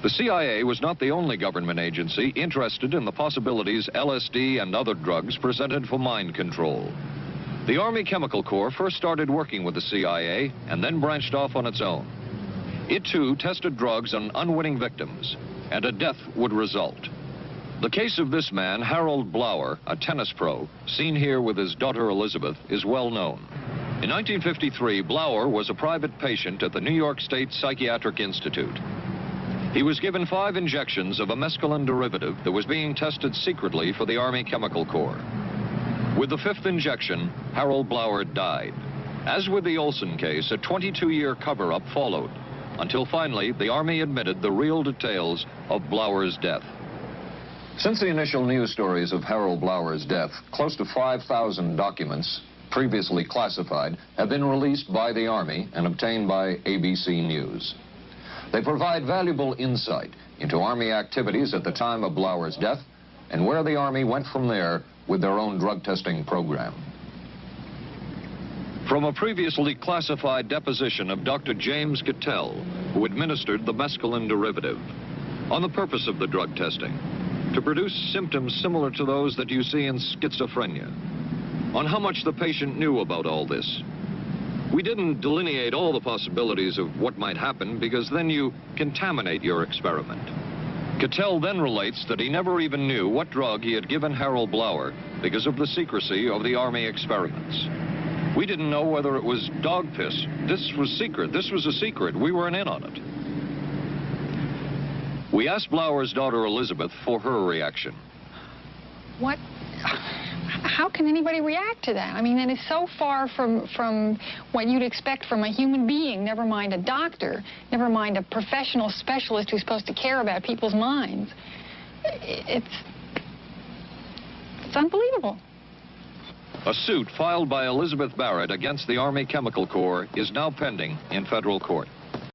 The CIA was not the only government agency interested in the possibilities LSD and other drugs presented for mind control. The Army Chemical Corps first started working with the CIA and then branched off on its own. It too tested drugs on unwitting victims, and a death would result. The case of this man, Harold Blauer, a tennis pro, seen here with his daughter Elizabeth, is well known. In 1953, Blauer was a private patient at the New York State Psychiatric Institute. He was given 5 injections of a mescaline derivative that was being tested secretly for the Army Chemical Corps. With the 5th injection, Harold Blauer died. As with the Olson case, a 22-year cover-up followed, until finally the Army admitted the real details of Blauer's death. Since the initial news stories of Harold Blauer's death, close to 5,000 documents, previously classified, have been released by the Army and obtained by ABC News. They provide valuable insight into Army activities at the time of Blauer's death and where the Army went from there with their own drug testing program. From a previously classified deposition of Dr. James Cattell, who administered the mescaline derivative, on the purpose of the drug testing, to produce symptoms similar to those that you see in schizophrenia, on how much the patient knew about all this. We didn't delineate all the possibilities of what might happen because then you contaminate your experiment. Cattell then relates that he never even knew what drug he had given Harold Blauer because of the secrecy of the Army experiments. We didn't know whether it was dog piss. This was secret. This was a secret. We weren't in on it. We asked Blauer's daughter Elizabeth for her reaction. What? How can anybody react to that? I mean, that is so far from what you'd expect from a human being, never mind a doctor, never mind a professional specialist who's supposed to care about people's minds. It's unbelievable. A suit filed by Elizabeth Barrett against the Army Chemical Corps is now pending in federal court.